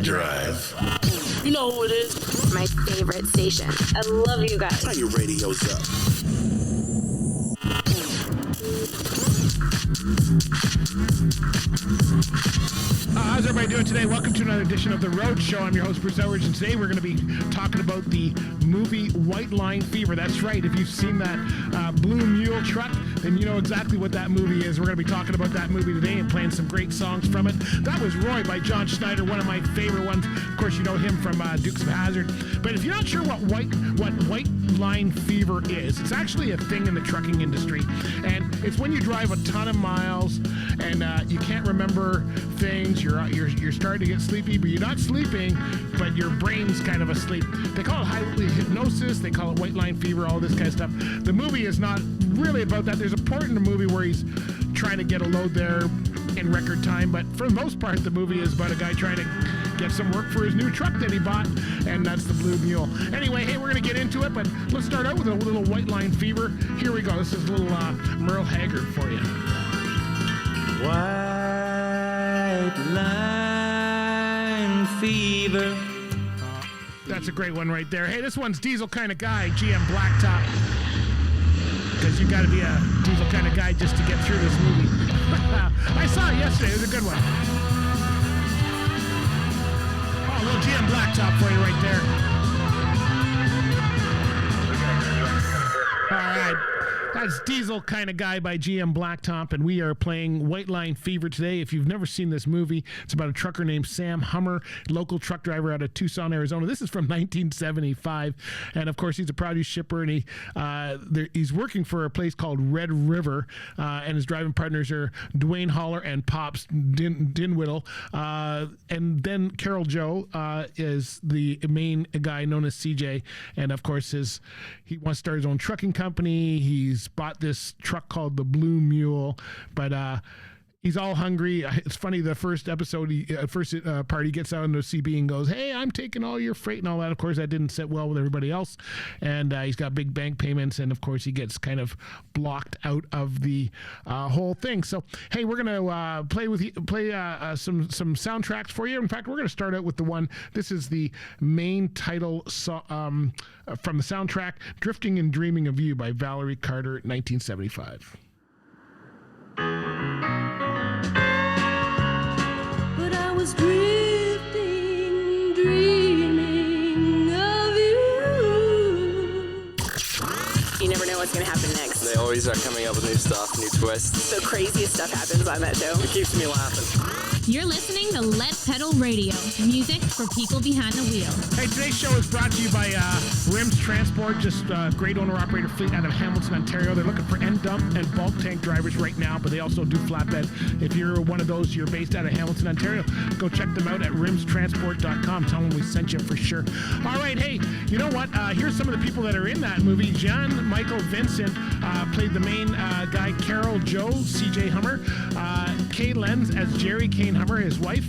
Drive. You know who it is. My favorite station. I love you guys. Turn your radios up. How's everybody doing today? Welcome to another edition of The Road Show. I'm your host, Bruce Edwards, and today we're going to be talking about the movie White Line Fever. That's right. If you've seen that Blue Mule truck, then you know exactly what that movie is. We're going to be talking about that movie today and playing some great songs from it. That was Roy by John Schneider, one of my favorite ones. Of course, you know him from Dukes of Hazzard. But if you're not sure what White Line Fever is, it's actually a thing in the trucking industry. And it's when you drive a ton of miles and you can't remember things. You're starting to get sleepy, but you're not sleeping, but your brain's kind of asleep. They call it highly hypnosis. They call it White Line Fever, all this kind of stuff. The movie is not really about that. There's a part in the movie where he's trying to get a load there in record time, but for the most part, the movie is about a guy trying to get some work for his new truck that he bought, and that's the Blue Mule. Anyway, hey, we're going to get into it, but let's start out with a little White Line Fever. Here we go. This is a little Merle Haggard for you. White Line Fever. That's a great one right there. Hey, this one's Diesel Kind of Guy, GM Blacktop. Because you got to be a diesel kind of guy just to get through this movie. I saw it yesterday. It was a good one. Oh, a little GM Blacktop for you right there. All right. That's Diesel Kind of Guy by GM Blacktop, and we are playing White Line Fever today. If you've never seen this movie, it's about a trucker named Sam Hummer, local truck driver out of Tucson, Arizona. This is from 1975, and of course, he's a produce shipper, and he's working for a place called Red River, and his driving partners are Dwayne Holler and Pops Dinwiddle, and then Carol Joe is the main guy known as CJ, and of course, he wants to start his own trucking company. He's bought this truck called the Blue Mule, but he's all hungry. It's funny, the first episode, part, he gets out into CB and goes, "Hey, I'm taking all your freight," and all that. Of course, that didn't sit well with everybody else, and he's got big bank payments, and of course, he gets kind of blocked out of the whole thing. So, hey, we're gonna play some soundtracks for you. In fact, we're gonna start out with the one. This is the main title from the soundtrack, "Drifting and Dreaming of You" by Valerie Carter, 1975. Was drifting, dreaming of you. You never know what's going to happen next. They always are coming up with new stuff, new twists. The craziest stuff happens on that show. It keeps me laughing. You're listening to Lead Pedal Radio, music for people behind the wheel. Hey, today's show is brought to you by Rims Transport, just a great owner-operator fleet out of Hamilton, Ontario. They're looking for end dump and bulk tank drivers right now, but they also do flatbed. If you're one of those, you're based out of Hamilton, Ontario, go check them out at rimstransport.com. Tell them we sent you for sure. All right, hey, you know what? Here's some of the people that are in that movie. John Michael Vincent played the main guy, Carol Joe, CJ Hummer. Kay Lenz as Jerry Kane Hummer, his wife.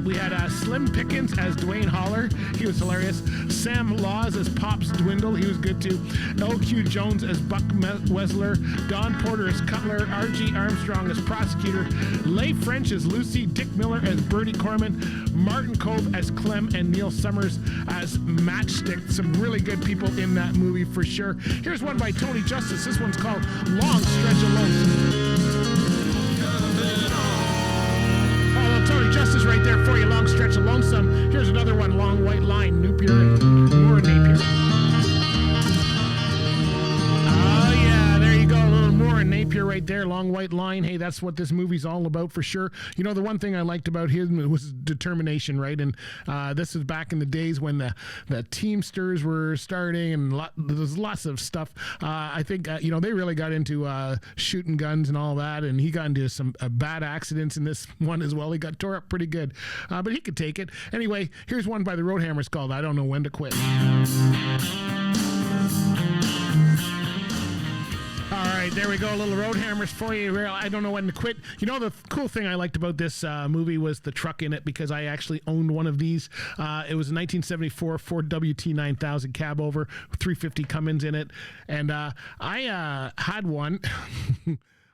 We had Slim Pickens as Dwayne Holler. He was hilarious. Sam Laws as Pops Dwindle. He was good too. L.Q. Jones as Buck Wesler. Don Porter as Cutler. R.G. Armstrong as Prosecutor. Leigh French as Lucy. Dick Miller as Bertie Corman. Martin Cove as Clem. And Neil Summers as Matchstick. Some really good people in that movie for sure. Here's one by Tony Justice. This one's called Long Stretch of Lonesome. Tony Justice right there for you, Long Stretch of Lonesome. Here's another one, Long White Line, Napier and Moore Napier. Oh yeah, there you go, a little Moore and Napier right there, Long White Line. Hey, that's what this movie's all about for sure. You know, the one thing I liked about him was determination, right? And this is back in the days when the Teamsters were starting, and there's lots of stuff. I think, they really got into shooting guns and all that, and he got into some bad accidents in this one as well. He got tore up pretty good, but he could take it. Anyway, here's one by the Roadhammers called I Don't Know When to Quit. All right, there we go. A little Roadhammers for you. I don't know when to quit. You know, the cool thing I liked about this movie was the truck in it, because I actually owned one of these. It was a 1974 Ford WT9000 cab over, 350 Cummins in it. And I had one.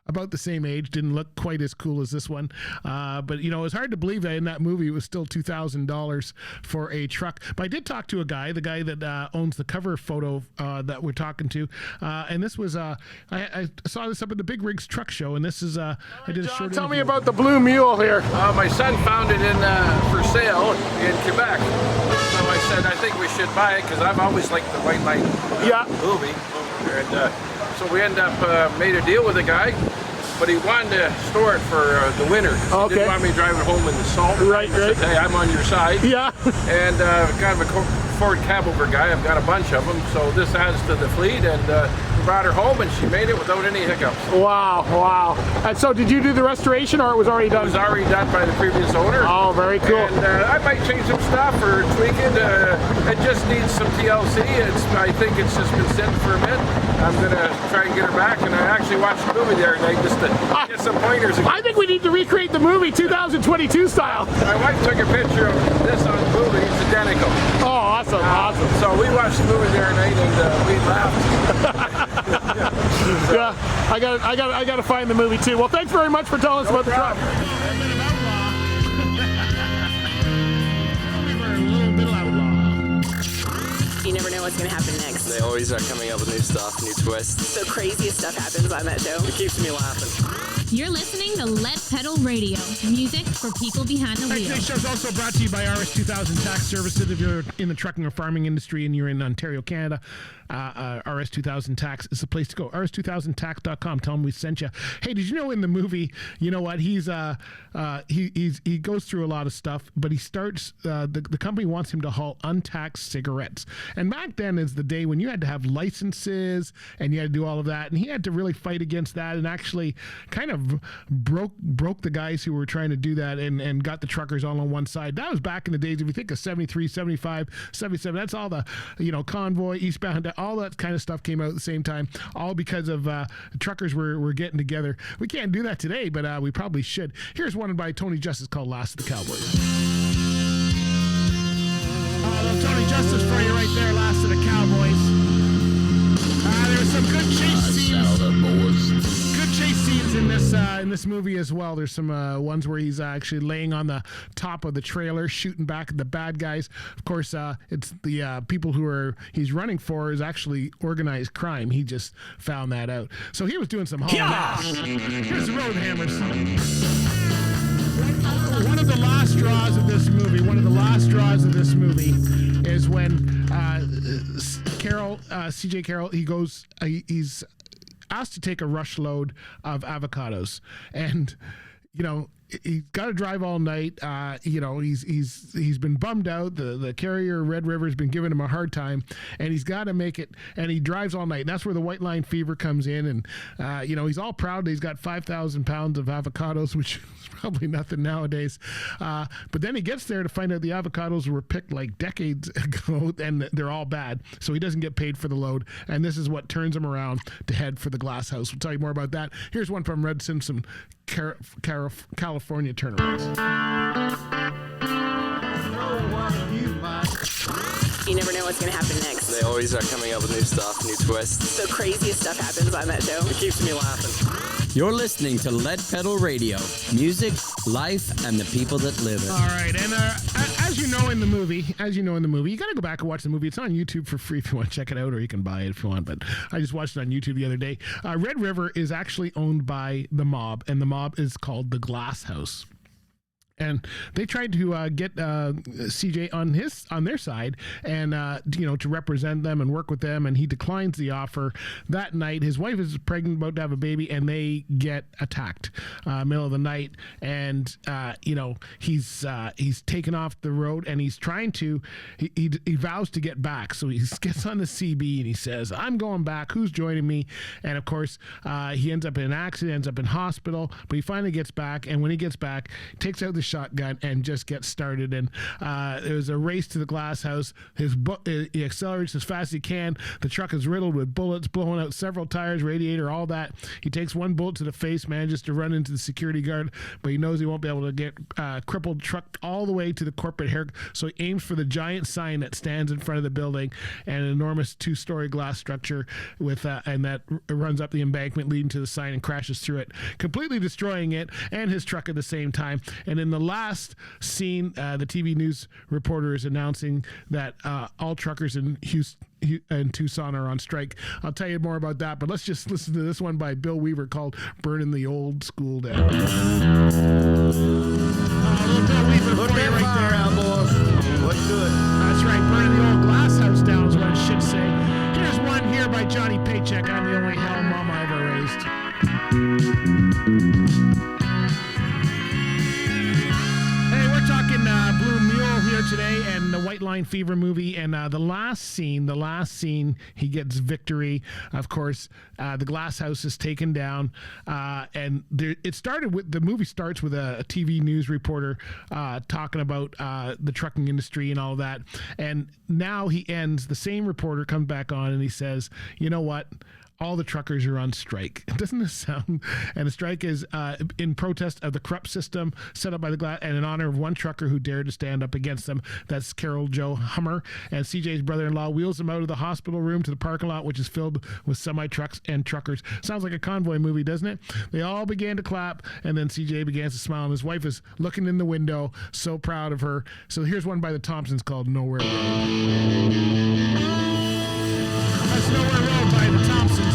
about the same age, didn't look quite as cool as this one. But, you know, it was hard to believe that in that movie it was still $2,000 for a truck. But I did talk to the guy that owns the cover photo that we're talking to. And this was, I saw this up at the Big Rigs Truck Show, and this is, I did a short Tell me interview. about the Blue Mule here. My son found it for sale in Quebec. So I said, I think we should buy it because I've always liked the White Line movie. And so we ended up made a deal with the guy, but he wanted to store it for the winter. He didn't want me driving home in the salt. Right. I said, hey, I'm on your side. Yeah. And kind of a Ford cab over guy. I've got a bunch of them. So this adds to the fleet. And we brought her home, and she made it without any hiccups. Wow. And so did you do the restoration, or it was already done? It was already done by the previous owner. Oh, very cool. And I might change some stuff or tweak it. It just needs some TLC. I think it's just been sitting for a bit. I'm going to try and get her back. And I actually watched the movie the other night just to get some pointers. I think we need to recreate the movie 2022 style. My wife took a picture of this on the movie. It's identical. Oh, awesome. So we watched the movie the other night and we laughed. Yeah, I got to find the movie too. Well, thanks very much for telling us about the truck. You never know what's going to happen next. They always are coming up with new stuff, new twists. The craziest stuff happens on that show. It keeps me laughing. You're listening to Lead Pedal Radio, music for people behind the wheel. Today's show is also brought to you by RS2000 Tax Services. If you're in the trucking or farming industry and you're in Ontario, Canada, RS2000 Tax is the place to go. RS2000tax.com. Tell them we sent you. Hey, did you know in the movie, you know what, he goes through a lot of stuff, but he starts, the company wants him to haul untaxed cigarettes. And back then is the day when you had to have licenses and you had to do all of that. And he had to really fight against that and actually kind of broke the guys who were trying to do that and got the truckers all on one side. That was back in the days, if you think of 73, 75, 77, that's all the, you know, Convoy, Eastbound, all that kind of stuff came out at the same time, all because of truckers were getting together. We can't do that today, but we probably should. Here's one by Tony Justice called Last of the Cowboys. Tony Justice for you right there, Last of the Cowboys. There was some good chase scenes. Good chase scenes in this movie as well. There's some ones where he's actually laying on the top of the trailer, shooting back at the bad guys. Of course, it's the people he's running for is actually organized crime. He just found that out. So he was doing some hauling ass. Here's the Road Hammers. One of the last draws of this movie is when CJ Carroll, he's asked to take a rush load of avocados, and you know, he's got to drive all night. You know, he's been bummed out. The carrier Red River has been giving him a hard time, and he's got to make it. And he drives all night, and that's where the white line fever comes in. And you know, he's all proud that he's got 5,000 pounds of avocados, which is probably nothing nowadays. But then he gets there to find out the avocados were picked like decades ago, and they're all bad. So he doesn't get paid for the load, and this is what turns him around to head for the glass house. We'll tell you more about that. Here's one from Red Simpson, California turnarounds. You never know what's going to happen next. They always are coming up with new stuff, new twists. The craziest stuff happens on that show. It keeps me laughing. You're listening to Lead Pedal Radio, music, life, and the people that live it. All right, and as you know in the movie, you got to go back and watch the movie. It's on YouTube for free if you want to check it out, or you can buy it if you want. But I just watched it on YouTube the other day. Red River is actually owned by the mob, and the mob is called the Glass House. And they tried to get CJ on their side, and you know, to represent them and work with them, and he declines the offer. That night, his wife is pregnant, about to have a baby, and they get attacked middle of the night. And you know, he's taken off the road, and he's trying to. He vows to get back, so he gets on the CB and he says, "I'm going back. Who's joining me?" And of course, he ends up in an accident, ends up in hospital, but he finally gets back. And when he gets back, he takes out the shotgun and just gets started. And there was a race to the glass house. He accelerates as fast as he can. The truck is riddled with bullets, blowing out several tires, radiator, all that. He takes one bullet to the face, manages to run into the security guard, but he knows he won't be able to get crippled, trucked all the way to the corporate hair. So he aims for the giant sign that stands in front of the building, and an enormous 2-story glass structure with and that runs up the embankment leading to the sign and crashes through it, completely destroying it and his truck at the same time. And in the last scene, the TV news reporter is announcing that all truckers in Houston and Tucson are on strike. I'll tell you more about that, but let's just listen to this one by Bill Weaver called "Burning the Old School Down." Bill Weaver for you right there. Out, boys. What's good? That's right, burning the old glass house down is what it should say. Here's one here by Johnny Paycheck. I'm the only hell mama I ever raised. Hey, we're talking Blue Mule here today and the White Line Fever movie. And the last scene, he gets victory. Of course, the glass house is taken down. And it started with, the movie starts with a TV news reporter talking about the trucking industry and all that. And now he ends, the same reporter comes back on and he says, you know what? All the truckers are on strike. Doesn't this sound? And the strike is in protest of the corrupt system set up by the glass, and in honor of one trucker who dared to stand up against them. That's Carol Joe Hummer. And CJ's brother-in-law wheels him out of the hospital room to the parking lot, which is filled with semi-trucks and truckers. Sounds like a convoy movie, doesn't it? They all began to clap, and then CJ begins to smile, and his wife is looking in the window, so proud of her. So here's one by the Thompsons called "Nowhere Road." That's "Nowhere Road" by the Thompsons.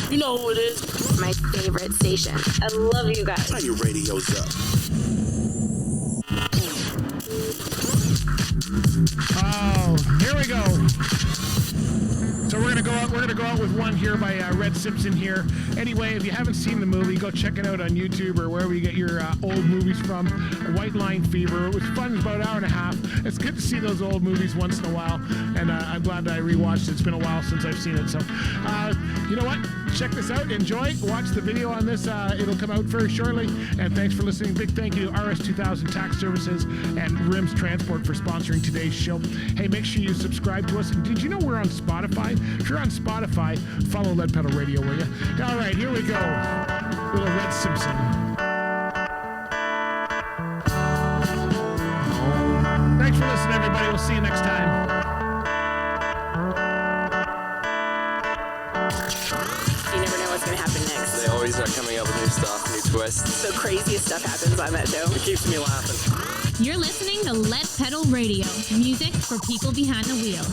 You know who it is. My favorite station. I love you guys. Turn your radios up. Oh, here we go. So we're gonna go out with one here by Red Simpson here. Anyway, if you haven't seen the movie, go check it out on YouTube or wherever you get your old movies from. White Line Fever. It was fun. It's about an hour and a half. It's good to see those old movies once in a while, and I'm glad that I rewatched it. It's been a while since I've seen it. So, you know what? Check this out. Enjoy. Watch the video on this. It'll come out very shortly. And thanks for listening. Big thank you to RS2000 Tax Services and RIMS Transport for sponsoring today's show. Hey, make sure you subscribe to us. And did you know we're on Spotify? If you're on Spotify, follow Lead Pedal Radio, will you? All right, here we go. Little Red Simpson. Thanks for listening, everybody. We'll see you next time. You never know what's going to happen next. They always are coming up with new stuff, new twists. So craziest stuff happens on that show. It keeps me laughing. You're listening to Lead Pedal Radio, music for people behind the wheel.